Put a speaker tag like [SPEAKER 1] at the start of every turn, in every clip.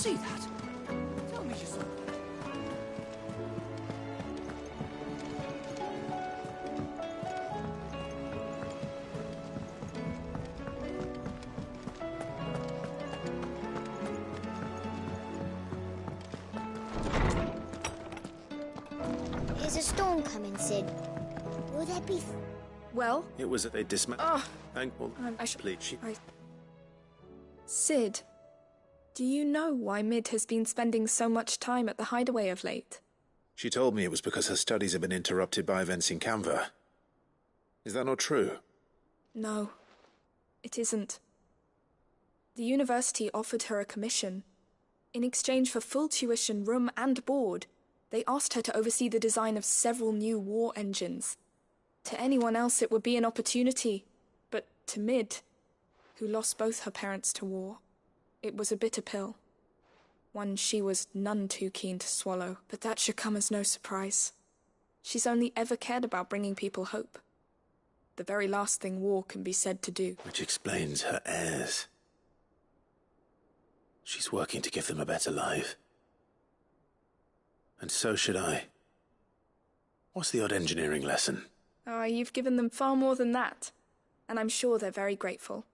[SPEAKER 1] see that? Tell me you saw that.
[SPEAKER 2] Is a storm coming, Sid? Will there be...
[SPEAKER 3] Well?
[SPEAKER 4] It was a dismount.
[SPEAKER 3] Sid, do you know why Mid has been spending so much time at the hideaway of late?
[SPEAKER 4] She told me it was because her studies have been interrupted by events in Canva. Is that not true?
[SPEAKER 3] No, it isn't. The university offered her a commission. In exchange for full tuition, room and board, they asked her to oversee the design of several new war engines. To anyone else it would be an opportunity, but to Mid, who lost both her parents to war, it was a bitter pill. One she was none too keen to swallow, but that should come as no surprise. She's only ever cared about bringing people hope. The very last thing war can be said to do.
[SPEAKER 4] Which explains her heirs. She's working to give them a better life. And so should I. What's the odd engineering lesson?
[SPEAKER 3] Oh, you've given them far more than that, and I'm sure they're very grateful.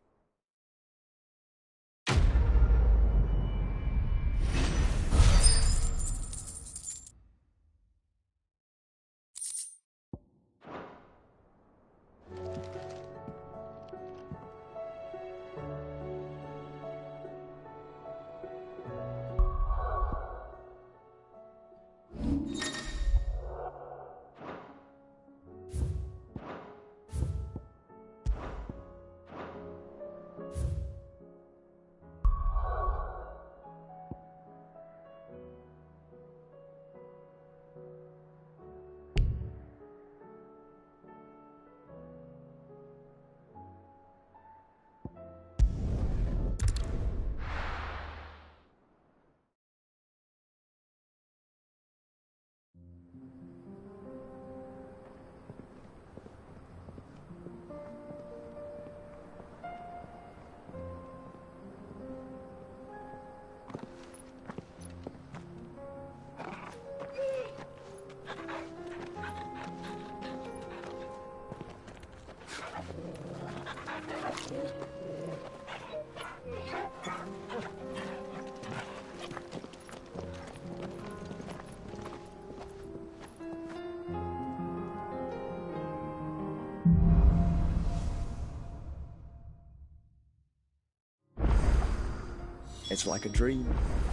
[SPEAKER 5] It's like a dream.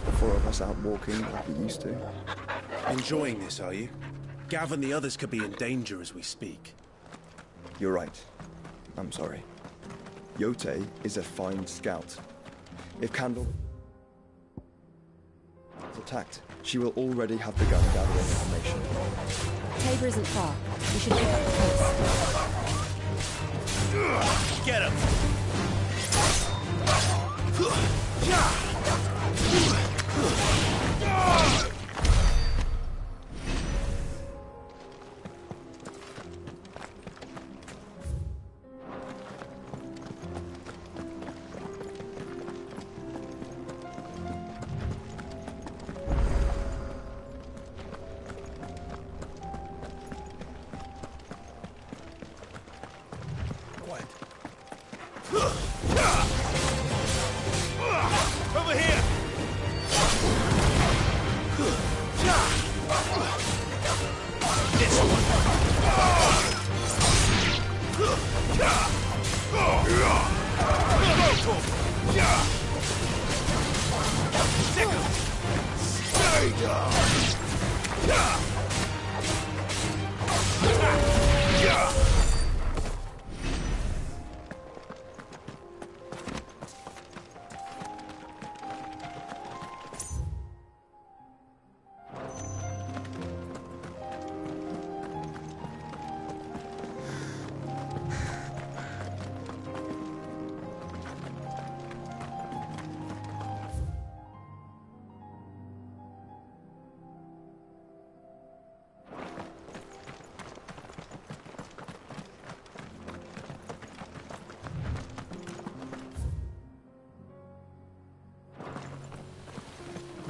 [SPEAKER 5] The four of us out walking like we used to.
[SPEAKER 4] Enjoying this, are you? Gav and the others could be in danger as we speak.
[SPEAKER 5] You're right. I'm sorry. Yote is a fine scout. If Candle is attacked, she will already have begun gathering information.
[SPEAKER 6] Tabor isn't far. We should pick up the pace.
[SPEAKER 4] Get him! Over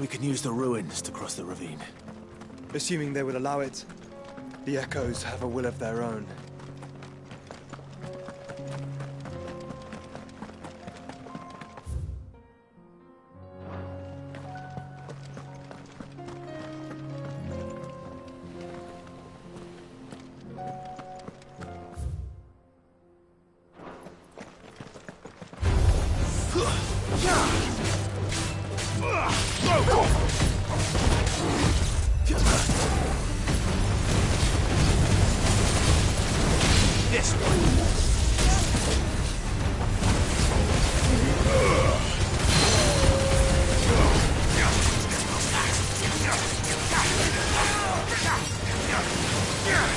[SPEAKER 1] We can use the ruins to cross the ravine.
[SPEAKER 5] Assuming they will allow it, the Echoes have a will of their own.
[SPEAKER 1] This way.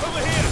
[SPEAKER 1] Over here!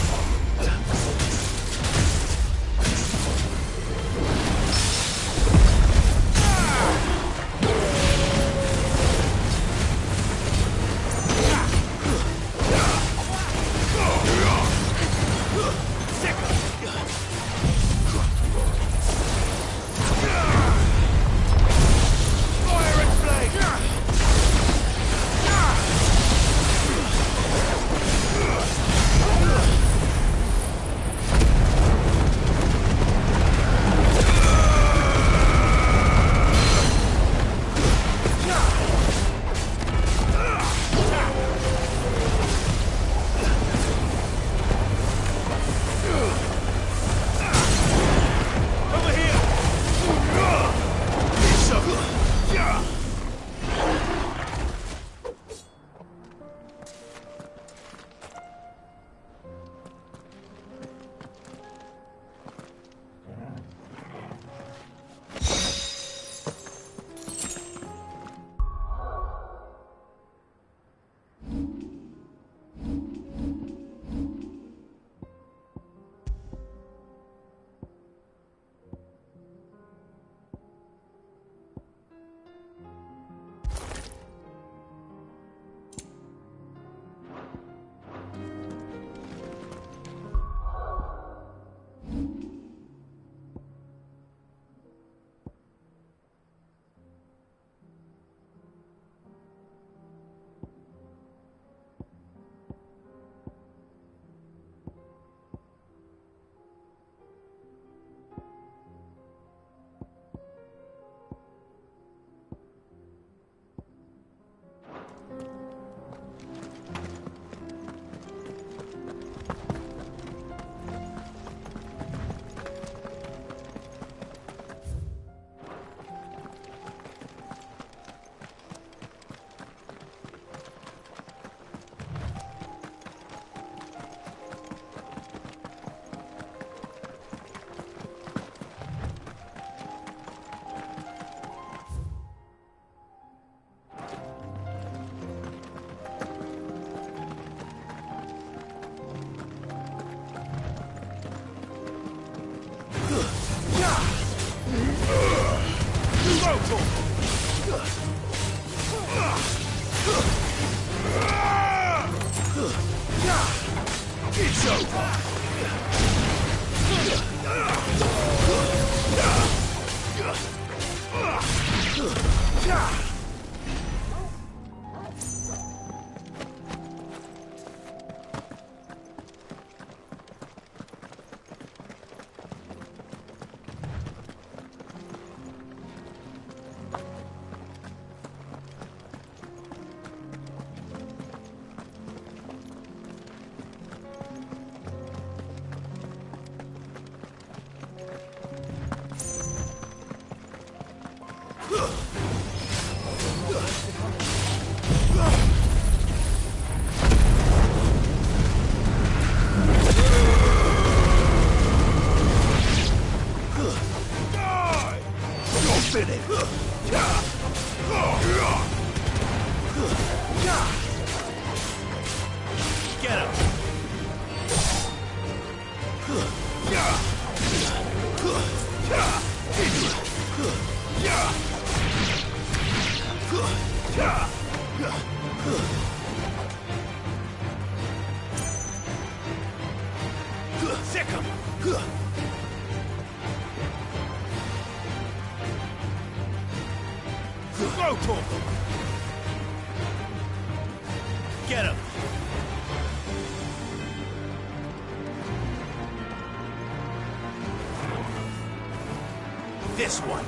[SPEAKER 1] This one.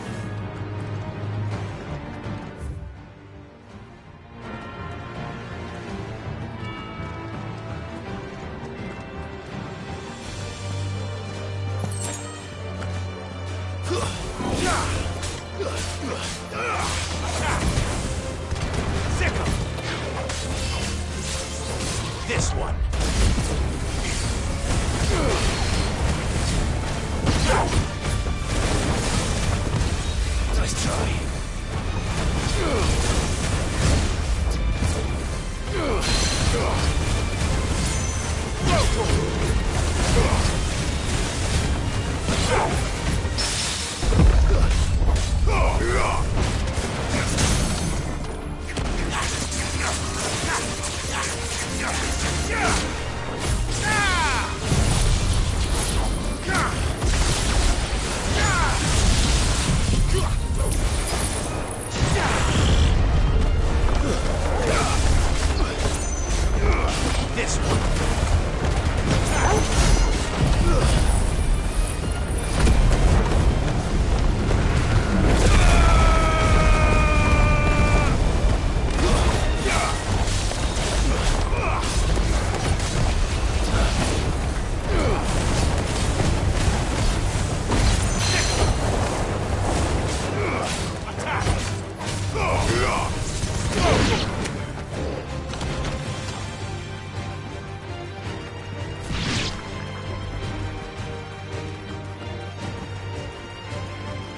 [SPEAKER 1] Sickle. This one. Nice try. This one.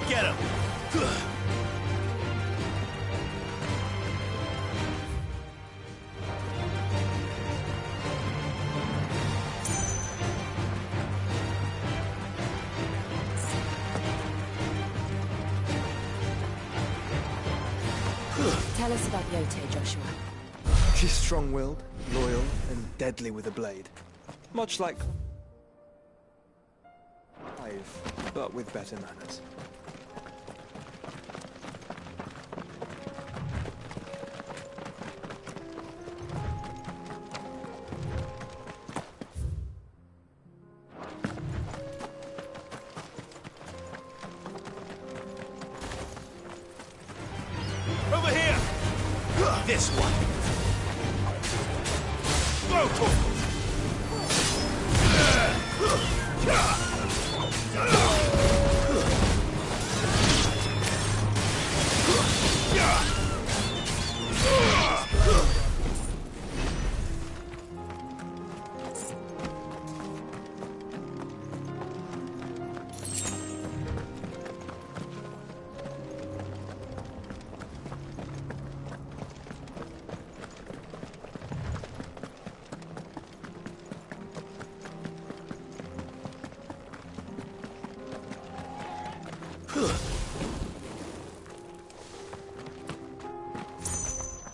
[SPEAKER 1] Get him!
[SPEAKER 6] Tell us about Yote, Joshua.
[SPEAKER 7] She's strong-willed, loyal, and deadly with a blade. Much like... I've, but with better manners.
[SPEAKER 1] Over here! This one. Go,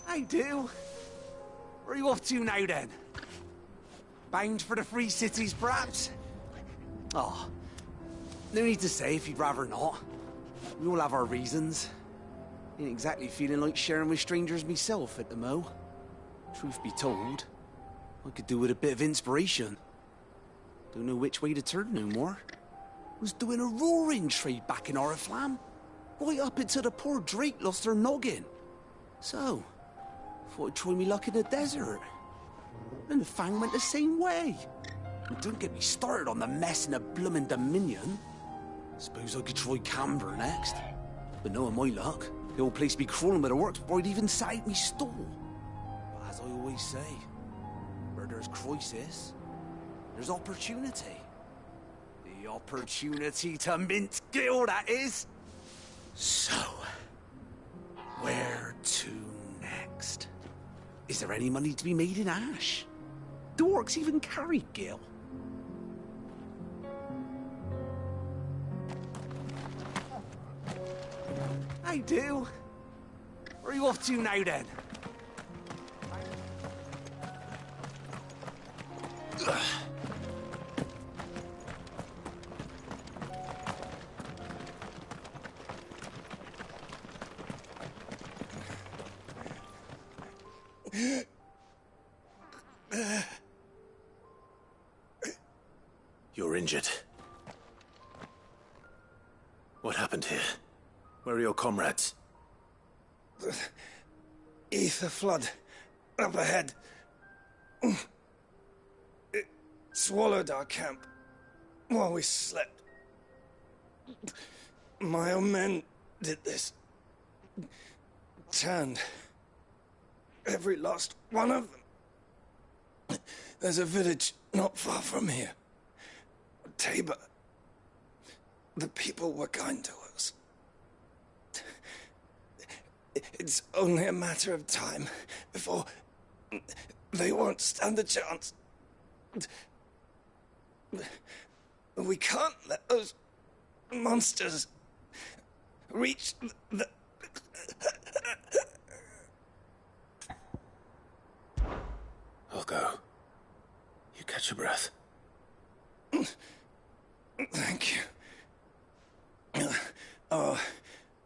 [SPEAKER 8] I do. Where are you off to now, then? Bound for the Free Cities, perhaps? Oh, no need to say if you'd rather not. We all have our reasons. Ain't exactly feeling like sharing with strangers myself at the mo. Truth be told, I could do with a bit of inspiration. Don't know which way to turn no more. Was doing a roaring trade back in Oriflamme. Right up until the poor Drake lost her noggin. So, thought I'd try me luck in the desert. And the Fang went the same way. And don't get me started on the mess in the bloomin' Dominion. Suppose I could try Canberra next. But knowing my luck, the old place be crawling with the works before I'd even sat out me stall. But as I always say, where there's crisis, there's opportunity. The opportunity to mint Gil, that is. So, where to next? Is there any money to be made in Ash? Do orcs even carry Gil? I do. Where are you off to now, then?
[SPEAKER 4] You're injured. What happened here? Where are your comrades?
[SPEAKER 7] The ether flood up ahead. It swallowed our camp while we slept. My own men did this. Turned every last one of them. There's a village not far from here. Tabor. The people were kind to us. It's only a matter of time before they won't stand a chance. We can't let those monsters reach the...
[SPEAKER 4] I'll go. You catch your breath.
[SPEAKER 7] Thank you. Our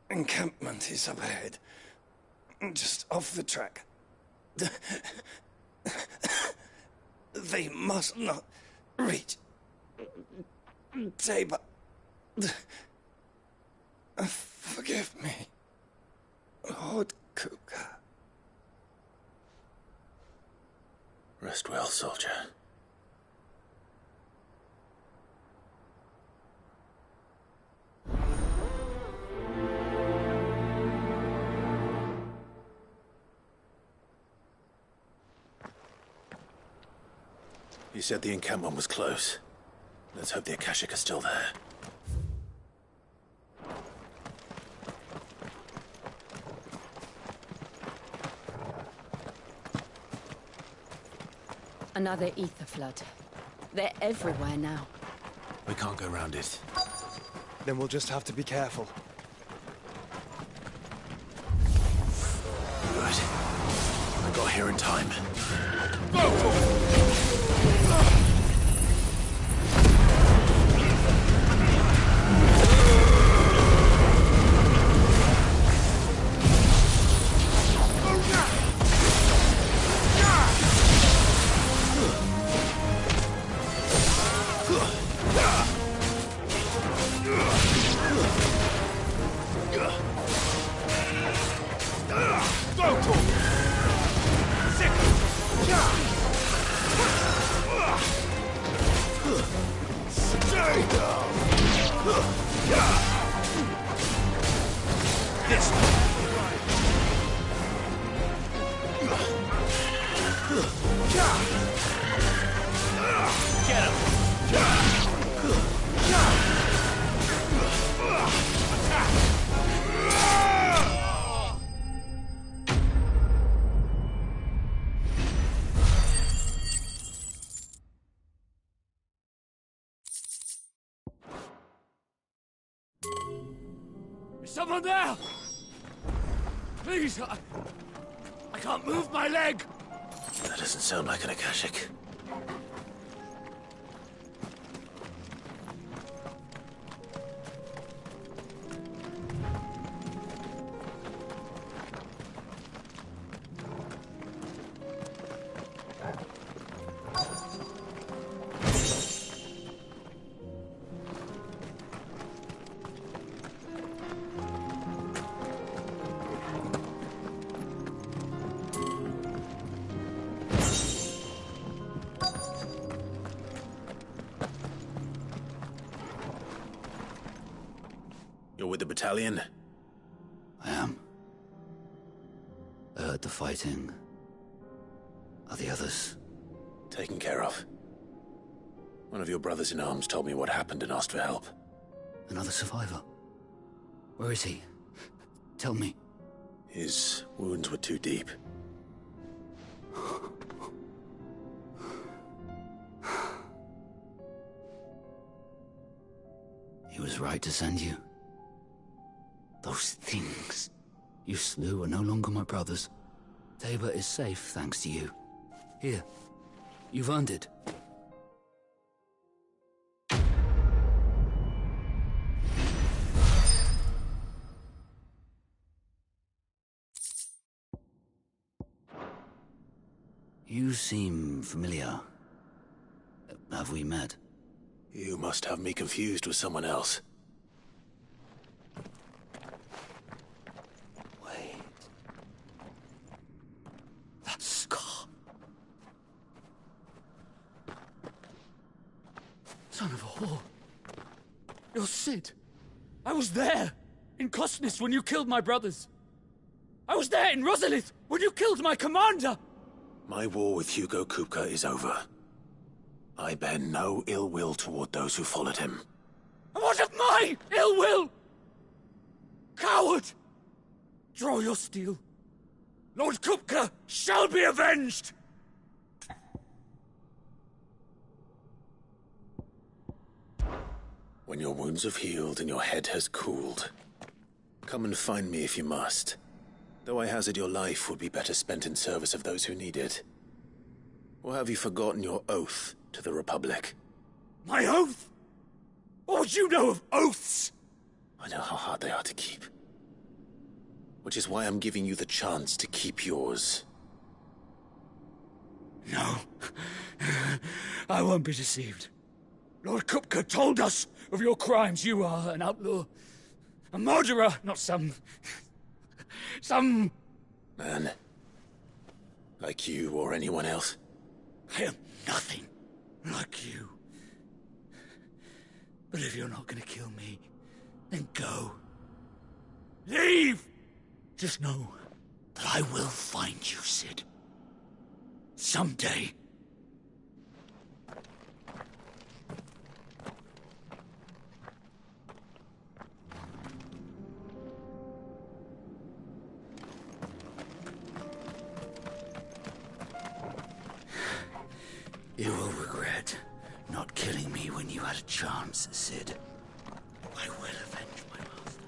[SPEAKER 7] encampment is up ahead. Just off the track. They must not reach Tabor. Forgive me, Lord Kuka.
[SPEAKER 4] Rest well, soldier. You said the encampment was close. Let's hope the Akashic are still there.
[SPEAKER 6] Another ether flood. They're everywhere now.
[SPEAKER 4] We can't go round it.
[SPEAKER 7] Then we'll just have to be careful.
[SPEAKER 4] Good. I got here in time.
[SPEAKER 1] Is someone there? Please, I can't move my leg.
[SPEAKER 4] That doesn't sound like an Akashic. You're with the battalion?
[SPEAKER 9] I am. I heard the fighting. Are the others?
[SPEAKER 4] Taken care of. One of your brothers in arms told me what happened and asked for help.
[SPEAKER 9] Another survivor? Where is he? Tell me.
[SPEAKER 4] His wounds were too deep.
[SPEAKER 9] He was right to send you. Those things you slew are no longer my brothers. Tabor is safe thanks to you. Here, you've earned it. You seem familiar. Have we met?
[SPEAKER 4] You must have me confused with someone else.
[SPEAKER 1] Son of a whore. You're Sid. I was there in Costness when you killed my brothers. I was there in Rosalith when you killed my commander.
[SPEAKER 4] My war with Hugo Kupka is over. I bear no ill will toward those who followed him.
[SPEAKER 1] And what of my ill will? Coward! Draw your steel. Lord Kupka shall be avenged!
[SPEAKER 4] When your wounds have healed and your head has cooled, come and find me if you must. Though I hazard your life would be better spent in service of those who need it. Or have you forgotten your oath to the Republic?
[SPEAKER 1] My oath? What would you know of oaths?
[SPEAKER 4] I know how hard they are to keep. Which is why I'm giving you the chance to keep yours.
[SPEAKER 1] No. I won't be deceived. Lord Kupka told us of your crimes. You are an outlaw. A murderer, not some
[SPEAKER 4] Man. Like you or anyone else.
[SPEAKER 1] I am nothing like you. But if you're not gonna kill me, then go. Leave! Just know that I will find you, Sid. Someday. You will regret not killing me when you had a chance, Sid. I will avenge my master.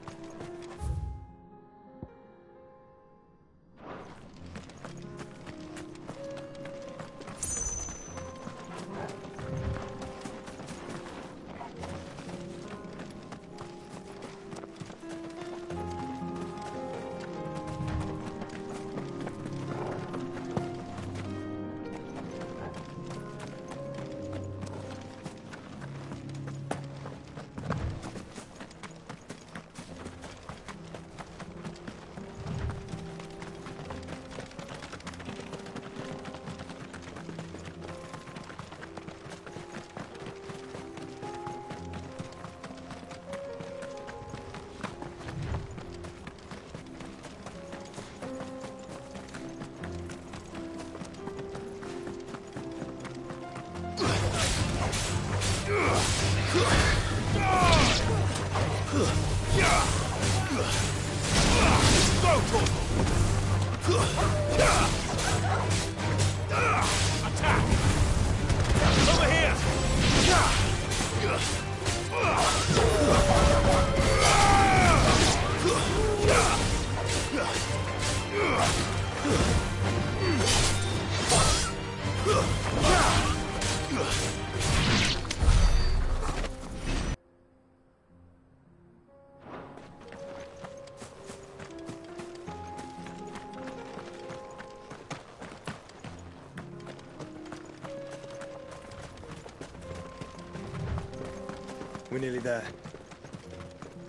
[SPEAKER 5] We're nearly there.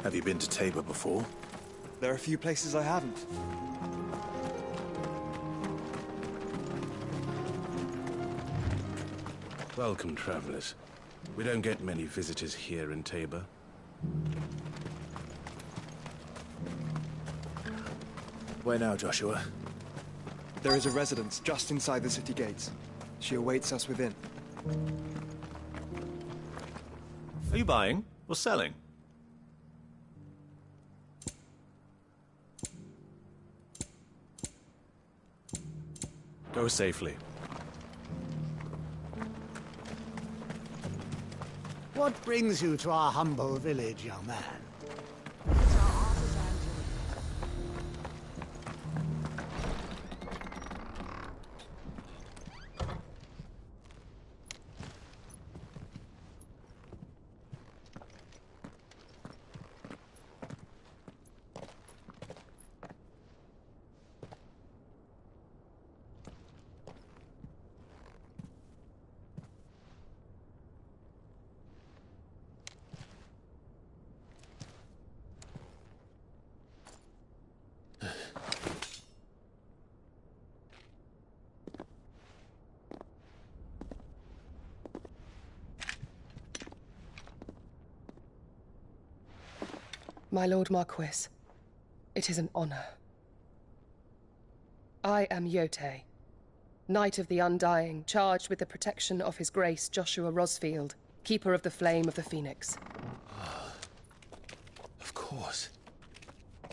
[SPEAKER 4] Have you been to Tabor before?
[SPEAKER 5] There are a few places I haven't.
[SPEAKER 10] Welcome, travelers. We don't get many visitors here in Tabor.
[SPEAKER 4] Where now, Joshua?
[SPEAKER 5] There is a residence just inside the city gates. She awaits us within.
[SPEAKER 11] Are you buying or selling?
[SPEAKER 10] Go safely.
[SPEAKER 8] What brings you to our humble village, young man?
[SPEAKER 12] My Lord Marquis, it is an honor. I am Yotei, Knight of the Undying, charged with the protection of His Grace Joshua Rosfield, Keeper of the Flame of the Phoenix.
[SPEAKER 4] Of course.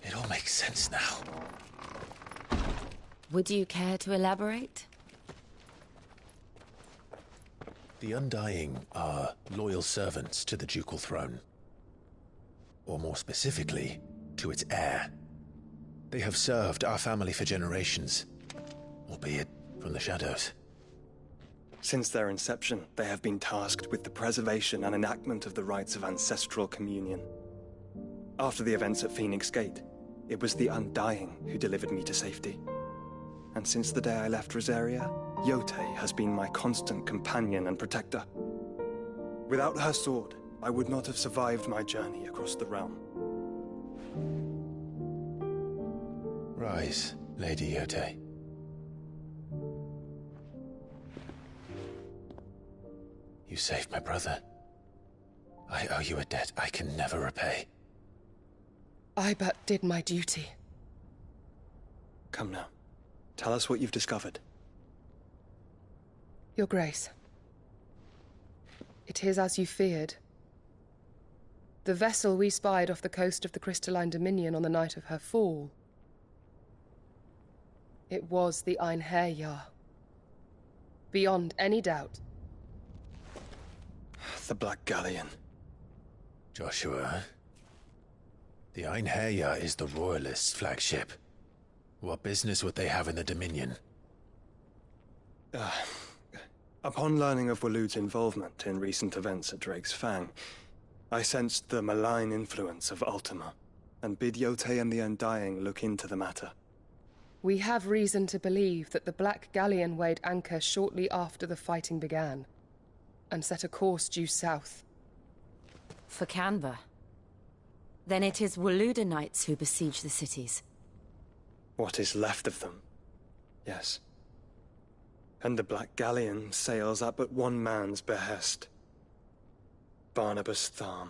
[SPEAKER 4] It all makes sense now.
[SPEAKER 6] Would you care to elaborate?
[SPEAKER 4] The Undying are loyal servants to the ducal throne. Or more specifically, to its heir. They have served our family for generations, albeit from the shadows.
[SPEAKER 5] Since their inception, they have been tasked with the preservation and enactment of the rites of ancestral communion. After the events at Phoenix Gate, it was the Undying who delivered me to safety. And since the day I left Rosaria, Yotei has been my constant companion and protector. Without her sword, I would not have survived my journey across the realm.
[SPEAKER 4] Rise, Lady Yotei. You saved my brother. I owe you a debt I can never repay.
[SPEAKER 12] I but did my duty.
[SPEAKER 5] Come now. Tell us what you've discovered.
[SPEAKER 12] Your Grace. It is as you feared. The vessel we spied off the coast of the Crystalline Dominion on the night of her fall. It was the Einherjar. Beyond any doubt.
[SPEAKER 5] The Black Galleon.
[SPEAKER 4] Joshua, the Einherjar is the Royalists' flagship. What business would they have in the Dominion?
[SPEAKER 5] Upon learning of Waloed's involvement in recent events at Drake's Fang, I sensed the malign influence of Ultima, and bid Yotei and the Undying look into the matter.
[SPEAKER 12] We have reason to believe that the Black Galleon weighed anchor shortly after the fighting began, and set a course due south.
[SPEAKER 6] For Canva. Then it is Waloed Knights who besiege the cities.
[SPEAKER 5] What is left of them, yes. And the Black Galleon sails at but one man's behest. Barnabas Tharm.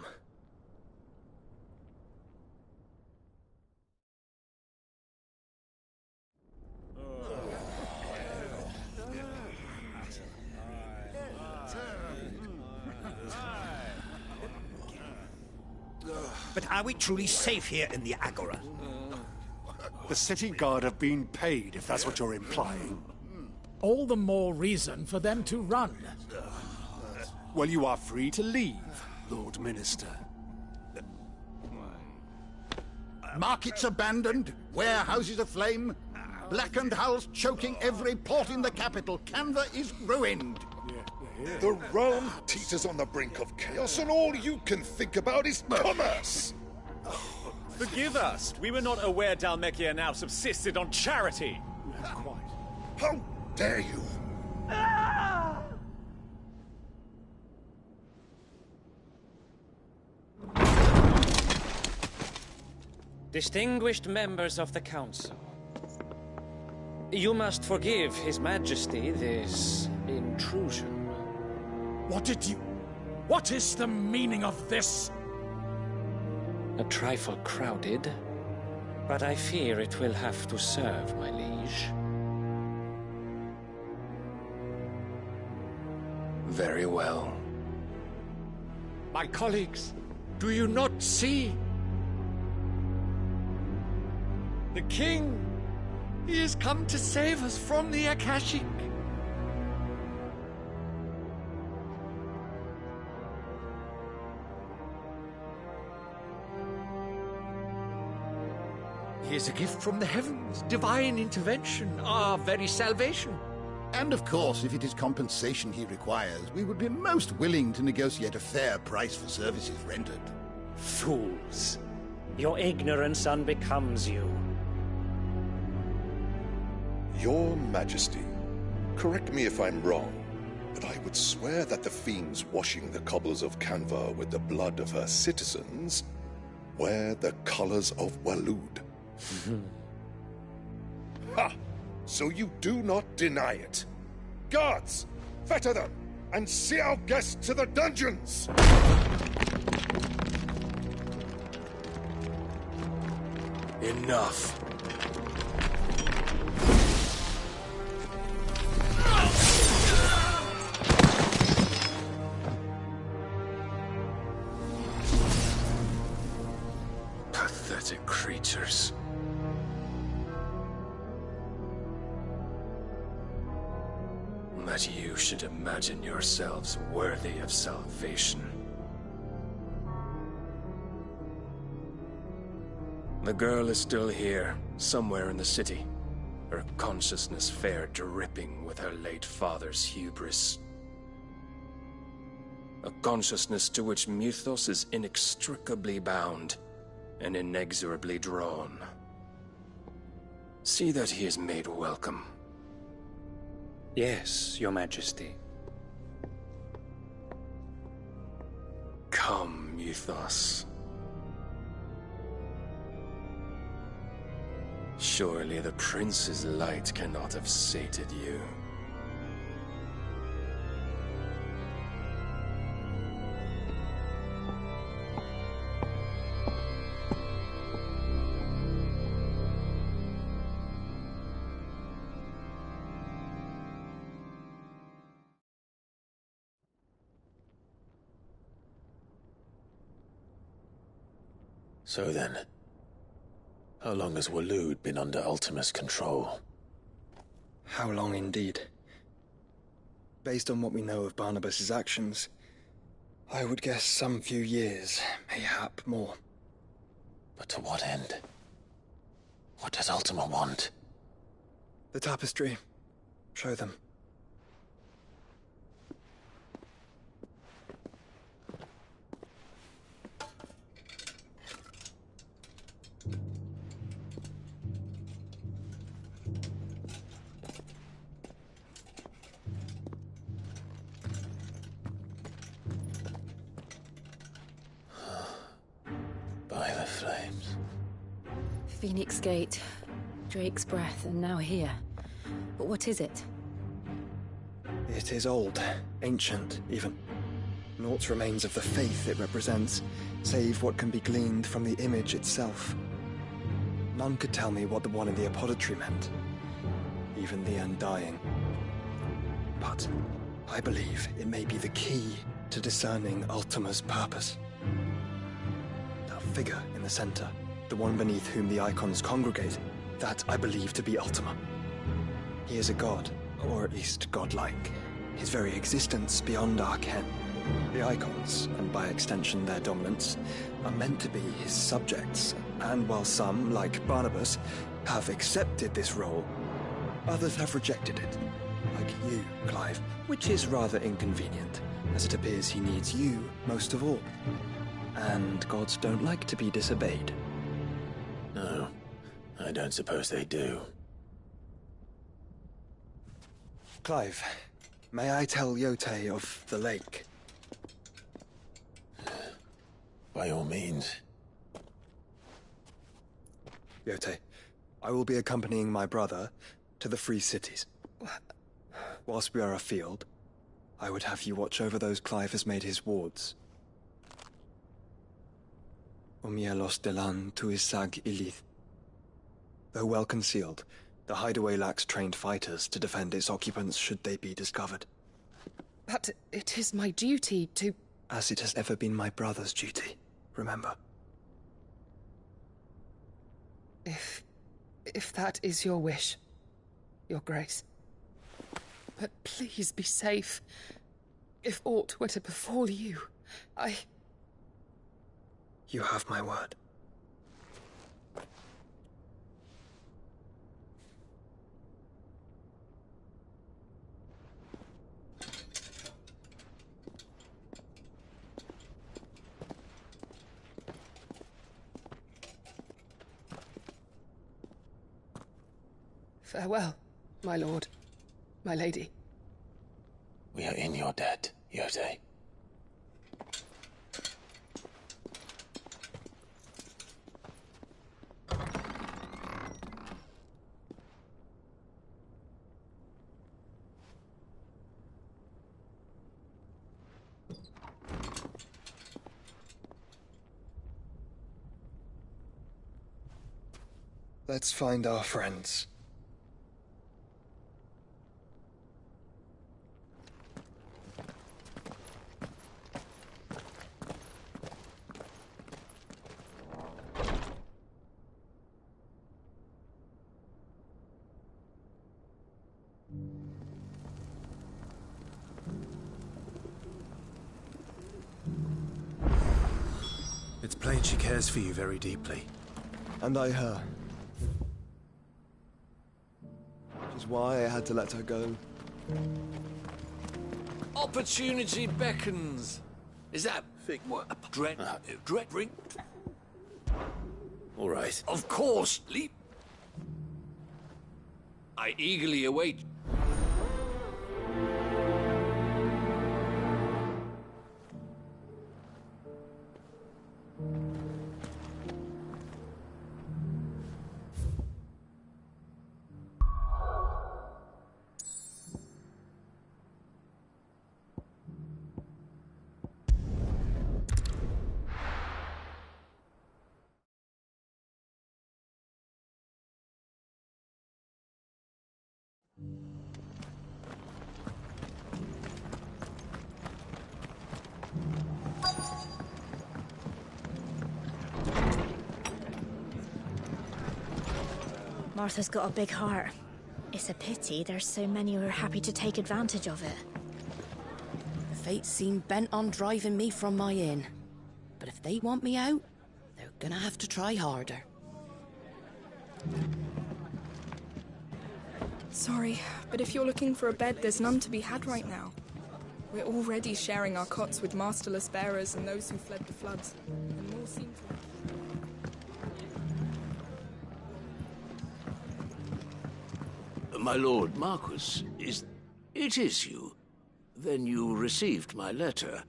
[SPEAKER 13] But are we truly safe here in the Agora?
[SPEAKER 14] The city guard have been paid, if that's what you're implying.
[SPEAKER 15] All the more reason for them to run.
[SPEAKER 14] Well, you are free to leave, Lord Minister.
[SPEAKER 13] Markets abandoned, warehouses aflame, blackened hulls choking every port in the capital. Canva is ruined.
[SPEAKER 16] The realm teeters on the brink of chaos, and all you can think about is commerce!
[SPEAKER 17] Forgive us. We were not aware Dhalmekia now subsisted on charity.
[SPEAKER 16] How dare you?
[SPEAKER 18] Distinguished members of the Council, you must forgive His Majesty this intrusion.
[SPEAKER 15] What is the meaning of this?
[SPEAKER 18] A trifle crowded, but I fear it will have to serve, my liege.
[SPEAKER 19] Very well.
[SPEAKER 15] My colleagues, do you not see? The King! He has come to save us from the Akashic! He is a gift from the heavens, divine intervention, our very salvation.
[SPEAKER 13] And of course, if it is compensation he requires, we would be most willing to negotiate a fair price for services rendered.
[SPEAKER 18] Fools! Your ignorance unbecomes you.
[SPEAKER 16] Your Majesty, correct me if I'm wrong, but I would swear that the fiends washing the cobbles of Canva with the blood of her citizens wear the colors of Waloed. Ha! So you do not deny it. Guards, fetter them, and see our guests to the dungeons!
[SPEAKER 15] Enough. Pathetic creatures. That you should imagine yourselves worthy of salvation. The girl is still here, somewhere in the city. Her consciousness fair dripping with her late father's hubris. A consciousness to which Mythos is inextricably bound and inexorably drawn. See that he is made welcome.
[SPEAKER 18] Yes, Your Majesty.
[SPEAKER 15] Come, Mythos. Surely the prince's light cannot have sated you.
[SPEAKER 4] So then, how long has Waloed been under Ultima's control?
[SPEAKER 5] How long indeed? Based on what we know of Barnabas's actions, I would guess some few years, mayhap more.
[SPEAKER 4] But to what end? What does Ultima want?
[SPEAKER 5] The tapestry. Show them.
[SPEAKER 4] By the flames.
[SPEAKER 6] Phoenix Gate, Drake's Breath, and now here. But what is it?
[SPEAKER 5] It is old, ancient, even. Naught remains of the faith it represents, save what can be gleaned from the image itself. None could tell me what the one in the apothecary meant, even the Undying. But I believe it may be the key to discerning Ultima's purpose. That figure in the center, the one beneath whom the icons congregate, that I believe to be Ultima. He is a god, or at least godlike. His very existence beyond our ken. The icons, and by extension their dominants, are meant to be his subjects, and while some, like Barnabas, have accepted this role, others have rejected it. Like you, Clive, which is rather inconvenient, as it appears he needs you most of all. And gods don't like to be disobeyed.
[SPEAKER 4] No, I don't suppose they do.
[SPEAKER 5] Clive, may I tell Yote of the lake?
[SPEAKER 4] By all means.
[SPEAKER 5] Yote, I will be accompanying my brother to the Free Cities. Whilst we are afield, I would have you watch over those Clive has made his wards. Umielos delan tuisag ilith. Though well concealed, the hideaway lacks trained fighters to defend its occupants should they be discovered.
[SPEAKER 12] But it is my duty to...
[SPEAKER 5] As it has ever been my brother's duty, remember.
[SPEAKER 12] If that is your wish, Your Grace. But please be safe. If aught were to befall you,
[SPEAKER 5] You have my word.
[SPEAKER 12] Farewell, my lord, my lady.
[SPEAKER 4] We are in your debt, Yote.
[SPEAKER 5] Let's find our friends.
[SPEAKER 4] It's plain she cares for you very deeply.
[SPEAKER 5] And I her. Which is why I had to let her go.
[SPEAKER 19] Opportunity beckons. Is that what? Dread ring?
[SPEAKER 4] All right.
[SPEAKER 19] Of course, leap. I eagerly await.
[SPEAKER 20] Martha's got a big heart. It's a pity there's so many who are happy to take advantage of it.
[SPEAKER 21] The fates seem bent on driving me from my inn. But if they want me out, they're gonna have to try harder.
[SPEAKER 3] Sorry, but if you're looking for a bed, there's none to be had right now. We're already sharing our cots with masterless bearers and those who fled the floods. And more seem to...
[SPEAKER 22] My lord Marquis, it is you? Then you received my letter.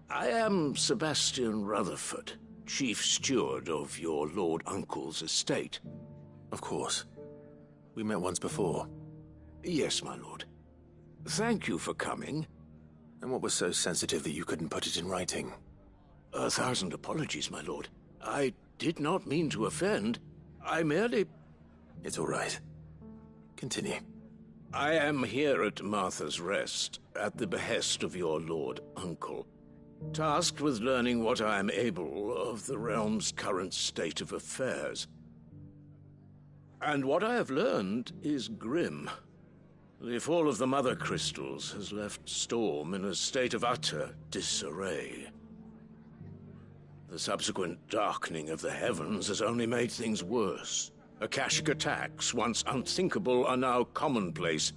[SPEAKER 22] I am Sebastian Rutherford, chief steward of your lord uncle's estate.
[SPEAKER 4] Of course. We met once before.
[SPEAKER 22] Yes, my lord. Thank you for coming.
[SPEAKER 4] And what was so sensitive that you couldn't put it in writing?
[SPEAKER 22] 1,000 apologies, my lord. I did not mean to offend. I merely...
[SPEAKER 4] It's all right. Continue.
[SPEAKER 22] I am here at Martha's Rest, at the behest of your lord uncle, tasked with learning what I am able of the realm's current state of affairs. And what I have learned is grim. The fall of the Mother Crystals has left Storm in a state of utter disarray. The subsequent darkening of the heavens has only made things worse. Akashic attacks, once unthinkable, are now commonplace.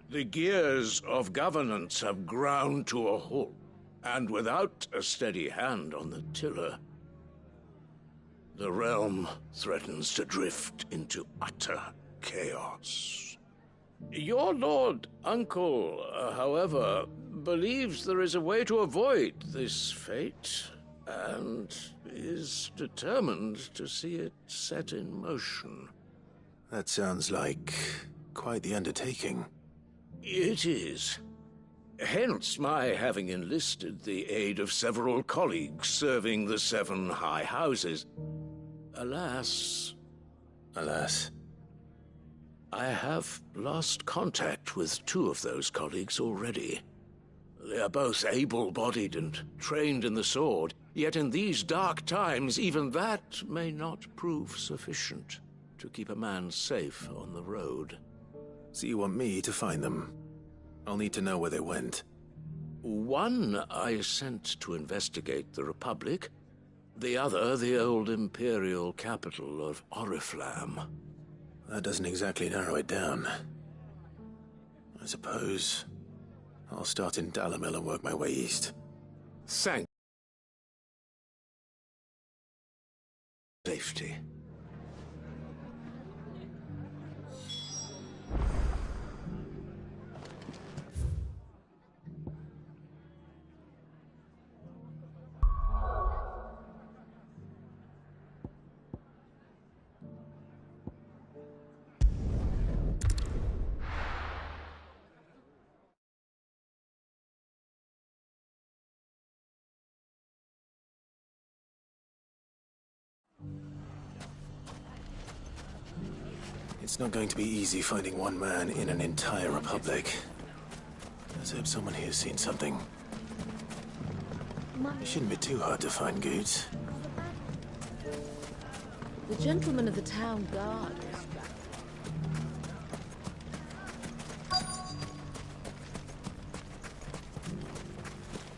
[SPEAKER 22] The gears of governance have ground to a halt, and without a steady hand on the tiller, the realm threatens to drift into utter chaos. Your lord uncle, however, believes there is a way to avoid this fate, and is determined to see it set in motion.
[SPEAKER 4] That sounds like quite the undertaking.
[SPEAKER 22] It is. Hence my having enlisted the aid of several colleagues serving the 7 high houses. Alas...
[SPEAKER 4] Alas?
[SPEAKER 22] I have lost contact with 2 of those colleagues already. They are both able-bodied and trained in the sword, yet in these dark times, even that may not prove sufficient to keep a man safe on the road.
[SPEAKER 4] So you want me to find them? I'll need to know where they went.
[SPEAKER 22] One I sent to investigate the Republic, the other the old Imperial capital of Oriflamme.
[SPEAKER 4] That doesn't exactly narrow it down. I suppose I'll start in Dalimil and work my way east.
[SPEAKER 22] Thank safety.
[SPEAKER 4] It's not going to be easy finding one man in an entire republic. Let's hope someone here's seen something. It shouldn't be too hard to find Goods.
[SPEAKER 21] The gentleman of the town guard.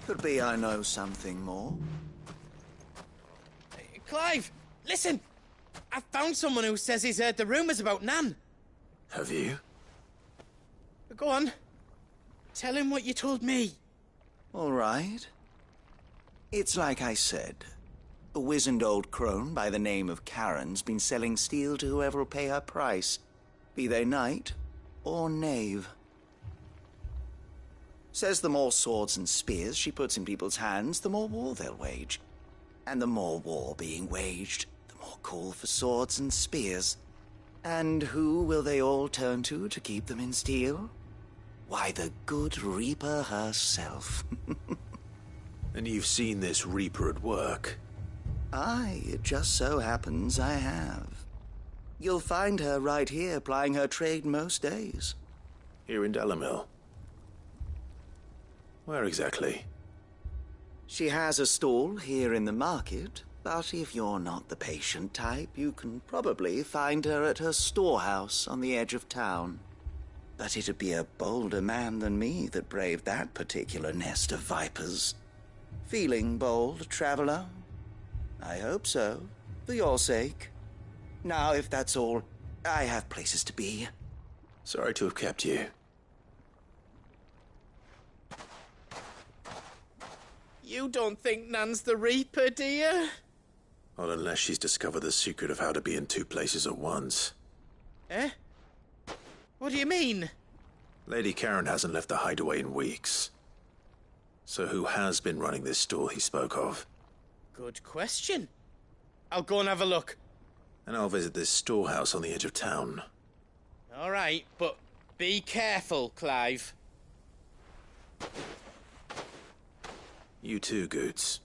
[SPEAKER 2] Could be I know something more.
[SPEAKER 7] Clive, listen! I found someone who says he's heard the rumours about Nan.
[SPEAKER 4] Have you?
[SPEAKER 7] Go on. Tell him what you told me.
[SPEAKER 2] All right. It's like I said. A wizened old crone by the name of Karen's been selling steel to whoever will pay her price, be they knight or knave. Says the more swords and spears she puts in people's hands, the more war they'll wage. And the more war being waged, the more call for swords and spears. And who will they all turn to keep them in steel? Why, the good Reaper herself.
[SPEAKER 4] And you've seen this Reaper at work?
[SPEAKER 2] Aye, it just so happens I have. You'll find her right here plying her trade most days.
[SPEAKER 4] Here in Delamil? Where exactly?
[SPEAKER 2] She has a stall here in the market, but if you're not the patient type, you can probably find her at her storehouse on the edge of town. But it'd be a bolder man than me that braved that particular nest of vipers. Feeling bold, traveler? I hope so, for your sake. Now, if that's all, I have places to be.
[SPEAKER 4] Sorry to have kept you.
[SPEAKER 7] You don't think Nan's the Reaper, do you?
[SPEAKER 4] Not unless she's discovered the secret of how to be in two places at once.
[SPEAKER 7] Eh? What do you mean?
[SPEAKER 4] Lady Karen hasn't left the hideaway in weeks. So who has been running this stall he spoke of?
[SPEAKER 7] Good question. I'll go and have a look.
[SPEAKER 4] And I'll visit this storehouse on the edge of town.
[SPEAKER 7] All right, but be careful, Clive.
[SPEAKER 4] You too, Goods.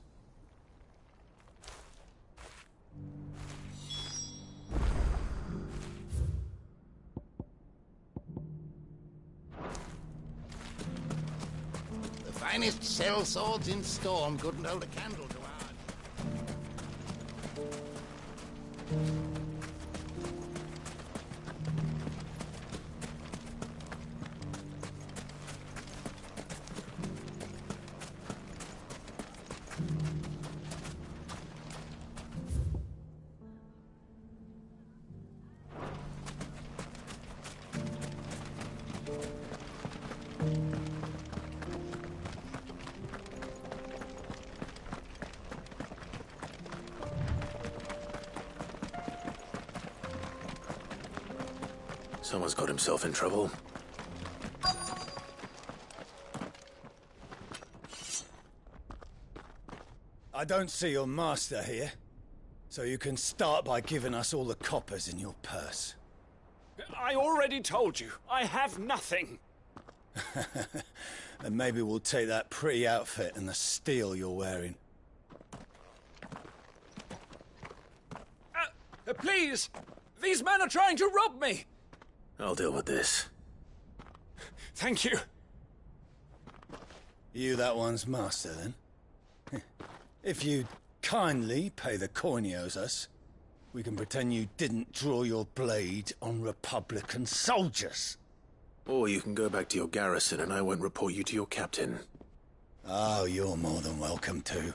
[SPEAKER 13] The finest sell swords in Storm couldn't hold a candle to ours.
[SPEAKER 4] Someone's got himself in trouble.
[SPEAKER 23] I don't see your master here, so you can start by giving us all the coppers in your purse.
[SPEAKER 15] I already told you, I have nothing.
[SPEAKER 23] And maybe we'll take that pretty outfit and the steel you're wearing.
[SPEAKER 15] Please! These men are trying to rob me!
[SPEAKER 4] I'll deal with this.
[SPEAKER 15] Thank you.
[SPEAKER 23] You that one's master, then? If you'd kindly pay the coin he owes us, we can pretend you didn't draw your blade on Republican soldiers.
[SPEAKER 4] Or you can go back to your garrison and I won't report you to your captain.
[SPEAKER 23] Oh, you're more than welcome to.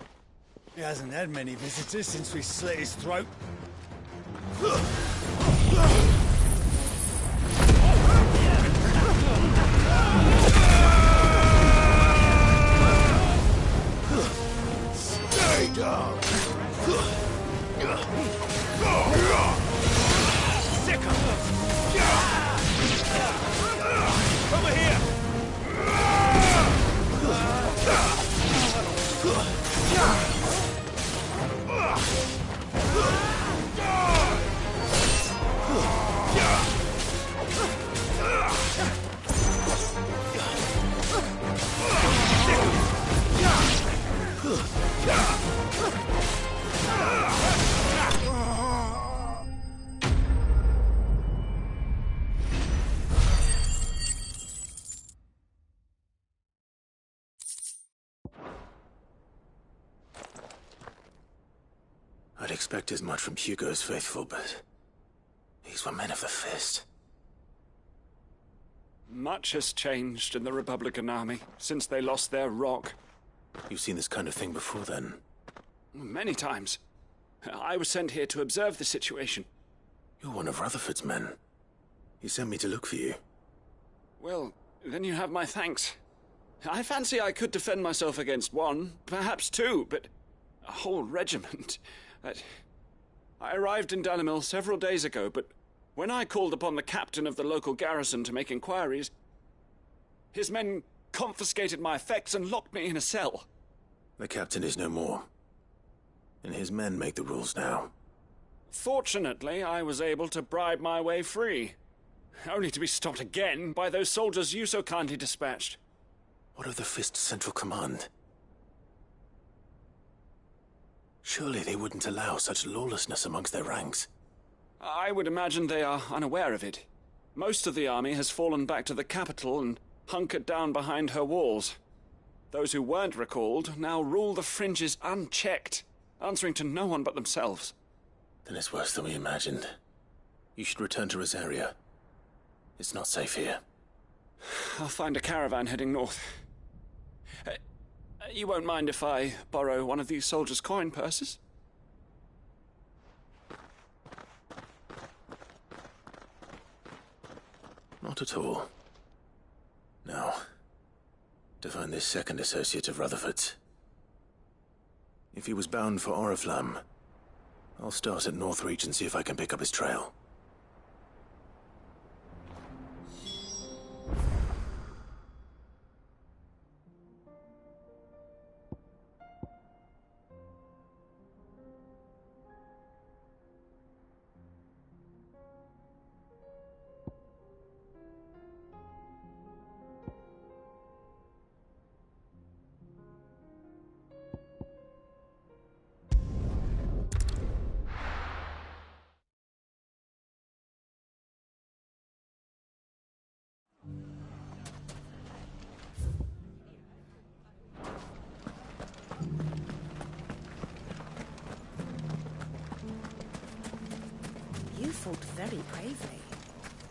[SPEAKER 23] He hasn't had many visitors since we slit his throat.
[SPEAKER 13] Stay down!
[SPEAKER 15] Over here!
[SPEAKER 4] I'd expect as much from Hugo's faithful, but these were men of the fist.
[SPEAKER 15] Much has changed in the Republican army since they lost their rock.
[SPEAKER 4] You've seen this kind of thing before, then?
[SPEAKER 15] Many times. I was sent here to observe the situation.
[SPEAKER 4] You're one of Rutherford's men. He sent me to look for you.
[SPEAKER 15] Well, then you have my thanks. I fancy I could defend myself against one, perhaps two, but a whole regiment. I arrived in Dalimil several days ago, but when I called upon the captain of the local garrison to make inquiries, his men confiscated my effects and locked me in a cell.
[SPEAKER 4] The captain is no more, and his men make the rules now.
[SPEAKER 15] Fortunately, I was able to bribe my way free, only to be stopped again by those soldiers you so kindly dispatched.
[SPEAKER 4] What of the Fist's Central Command? Surely they wouldn't allow such lawlessness amongst their ranks.
[SPEAKER 15] I would imagine they are unaware of it. Most of the army has fallen back to the capital and hunkered down behind her walls. Those who weren't recalled now rule the fringes unchecked, answering to no one but themselves.
[SPEAKER 4] Then it's worse than we imagined. You should return to Rosaria. It's not safe here.
[SPEAKER 15] I'll find a caravan heading north. You won't mind if I borrow one of these soldiers' coin purses?
[SPEAKER 4] Not at all. Now, to find this second associate of Rutherford's. If he was bound for Oriflamme, I'll start at Northreach and see if I can pick up his trail.
[SPEAKER 21] You fought very bravely.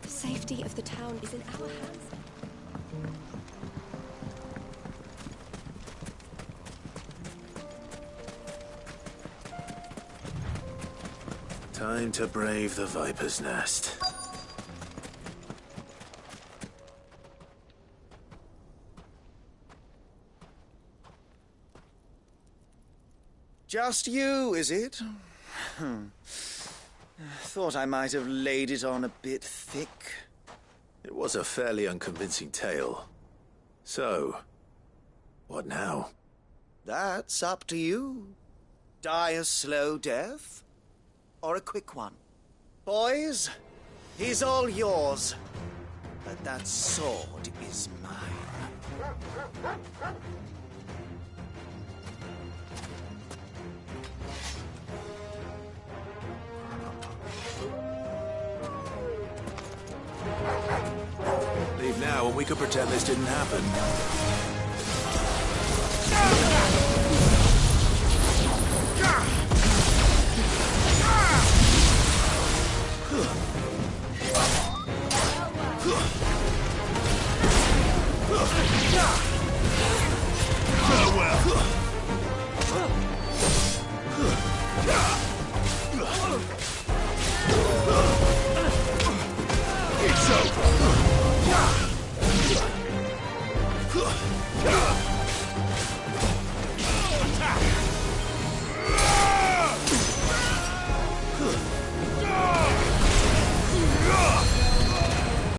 [SPEAKER 1] The safety of the town is in our hands.
[SPEAKER 4] Time to brave the Viper's Nest.
[SPEAKER 2] Just you, is it? Thought I might have laid it on a bit thick.
[SPEAKER 4] It was a fairly unconvincing tale. So, what now?
[SPEAKER 2] That's up to you. Die a slow death, or a quick one. Boys, he's all yours. But that sword is mine.
[SPEAKER 4] Leave now, and we could pretend this didn't happen.
[SPEAKER 13] It's over.